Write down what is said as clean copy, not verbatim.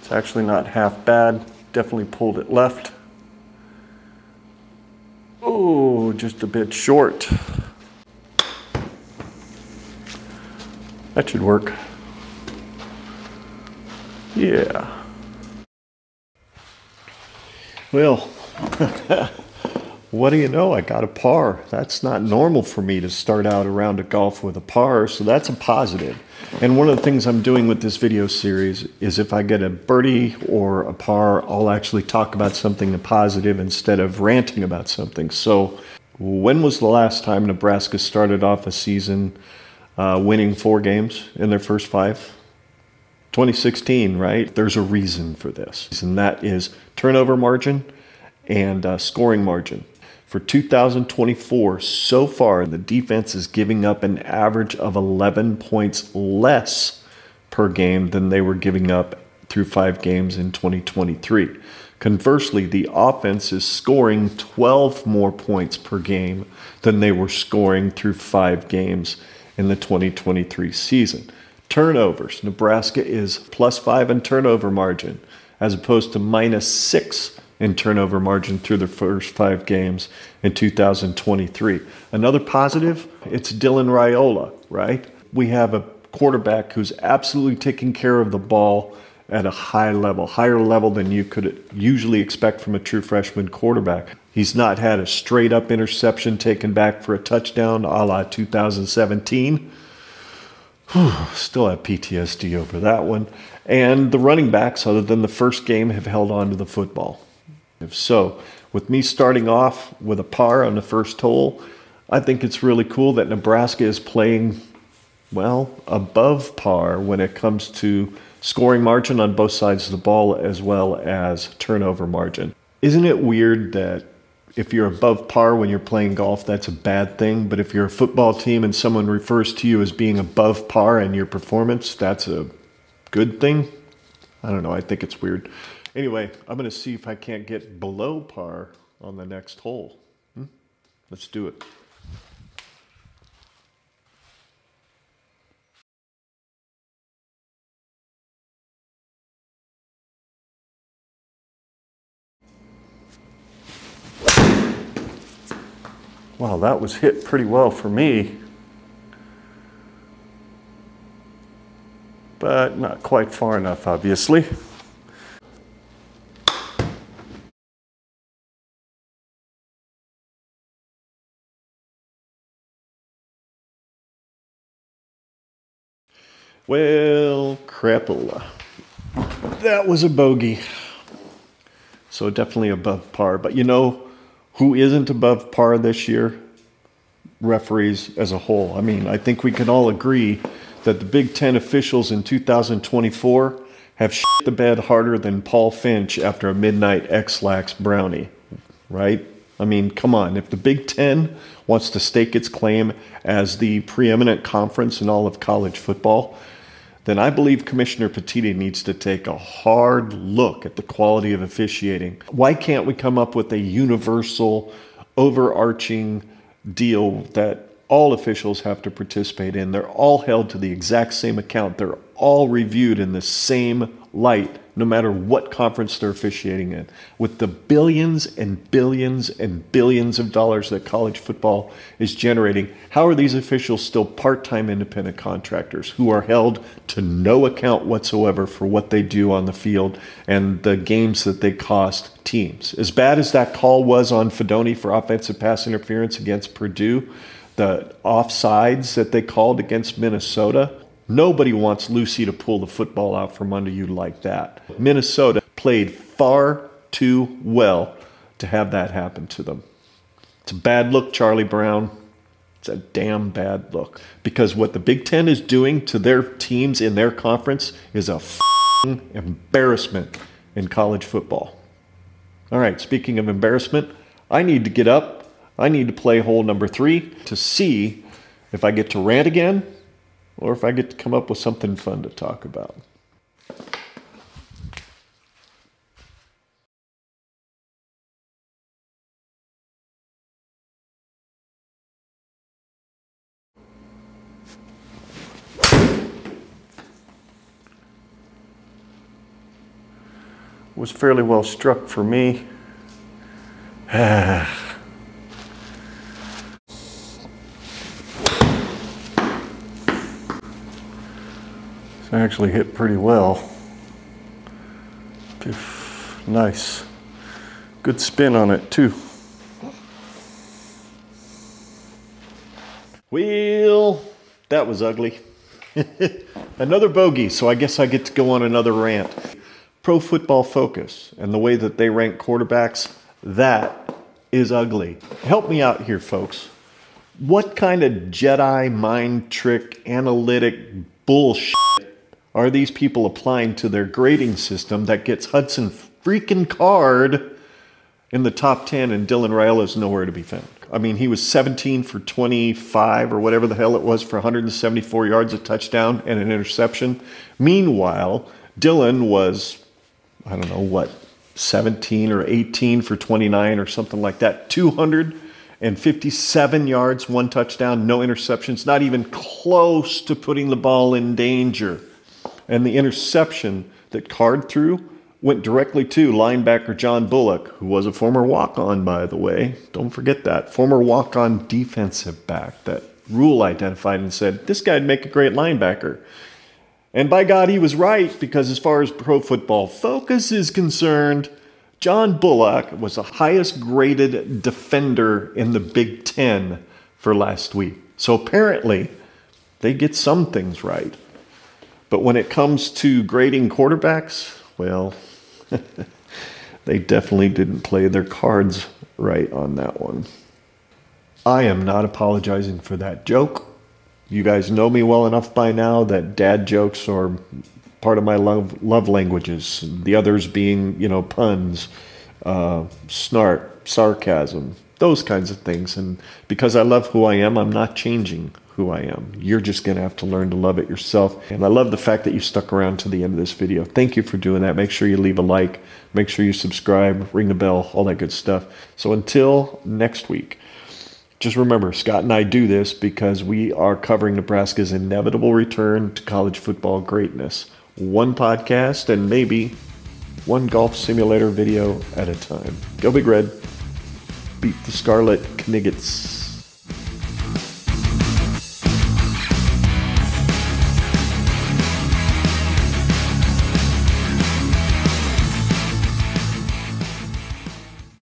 It's actually not half bad. Definitely pulled it left. Oh, just a bit short. That should work. Yeah. Well, what do you know? I got a par. That's not normal for me to start out a round of golf with a par, so that's a positive. And one of the things I'm doing with this video series is if I get a birdie or a par, I'll actually talk about something positive instead of ranting about something. So when was the last time Nebraska started off a season winning 4 games in their first 5? 2016, right? There's a reason for this, and that is turnover margin and scoring margin. For 2024, so far, the defense is giving up an average of 11 points less per game than they were giving up through 5 games in 2023. Conversely, the offense is scoring 12 more points per game than they were scoring through 5 games in the 2023 season. Turnovers. Nebraska is +5 in turnover margin as opposed to -6 in turnover margin through the first 5 games in 2023. Another positive, it's Dylan Raiola, right? We have a quarterback who's absolutely taking care of the ball at a high level, higher level than you could usually expect from a true freshman quarterback. He's not had a straight up interception taken back for a touchdown a la 2017. Still have PTSD over that one. And the running backs, other than the first game, have held on to the football. So, with me starting off with a par on the first hole, I think it's really cool that Nebraska is playing, well, above par when it comes to scoring margin on both sides of the ball as well as turnover margin. Isn't it weird that if you're above par when you're playing golf, that's a bad thing, but if you're a football team and someone refers to you as being above par in your performance, that's a good thing? I don't know, I think it's weird. Anyway, I'm going to see if I can't get below par on the next hole. Let's do it. Wow, that was hit pretty well for me. But not quite far enough, obviously. Well, crapola. That was a bogey. So definitely above par. But you know who isn't above par this year? Referees as a whole. I mean, I think we can all agree that the Big Ten officials in 2024 have shit the bed harder than Paul Finch after a midnight X-Lax brownie, right? I mean, come on. If the Big Ten wants to stake its claim as the preeminent conference in all of college football, then I believe Commissioner Petitti needs to take a hard look at the quality of officiating. Why can't we come up with a universal, overarching deal that all officials have to participate in? They're all held to the exact same account. They're all reviewed in the same light, no matter what conference they're officiating in. With the billions and billions and billions of dollars that college football is generating, how are these officials still part-time independent contractors who are held to no account whatsoever for what they do on the field and the games that they cost teams? As bad as that call was on Fedoni for offensive pass interference against Purdue, the offsides that they called against Minnesota, nobody wants Lucy to pull the football out from under you like that. Minnesota played far too well to have that happen to them. It's a bad look, Charlie Brown. It's a damn bad look. Because what the Big Ten is doing to their teams in their conference is a f***ing embarrassment in college football. All right, speaking of embarrassment, I need to get up. I need to play hole number 3 to see if I get to rant again or if I get to come up with something fun to talk about. was fairly well struck for me. It actually hit pretty well. Nice. Good spin on it too. Well, that was ugly. Another bogey, so I guess I get to go on another rant. Pro Football Focus and the way that they rank quarterbacks, that is ugly. Help me out here, folks. What kind of Jedi mind trick analytic bullshit are these people applying to their grading system that gets Hudson freaking Card in the top 10 and Dylan Raiola's nowhere to be found? I mean, he was 17 for 25 or whatever the hell it was for 174 yards, a touchdown, and an interception. Meanwhile, Dylan was, I don't know what, 17 or 18 for 29 or something like that. 257 yards, one touchdown, no interceptions, not even close to putting the ball in danger. And the interception that Card threw went directly to linebacker John Bullock, who was a former walk-on, by the way. Don't forget that. Former walk-on defensive back that Rule identified and said, this guy'd make a great linebacker. And by God, he was right, because as far as Pro Football Focus is concerned, John Bullock was the highest graded defender in the Big Ten for last week. So apparently, they get some things right. But when it comes to grading quarterbacks, well, they definitely didn't play their cards right on that one. I am not apologizing for that joke. You guys know me well enough by now that dad jokes are part of my love languages. The others being, you know, puns, snark, sarcasm, those kinds of things. And because I love who I am, I'm not changing who I am. You're just going to have to learn to love it yourself. And I love the fact that you stuck around to the end of this video. Thank you for doing that. Make sure you leave a like. Make sure you subscribe, ring the bell, all that good stuff. So until next week, just remember, Scott and I do this because we are covering Nebraska's inevitable return to college football greatness. One podcast and maybe one golf simulator video at a time. Go Big Red. Beat the Scarlet Kniggets.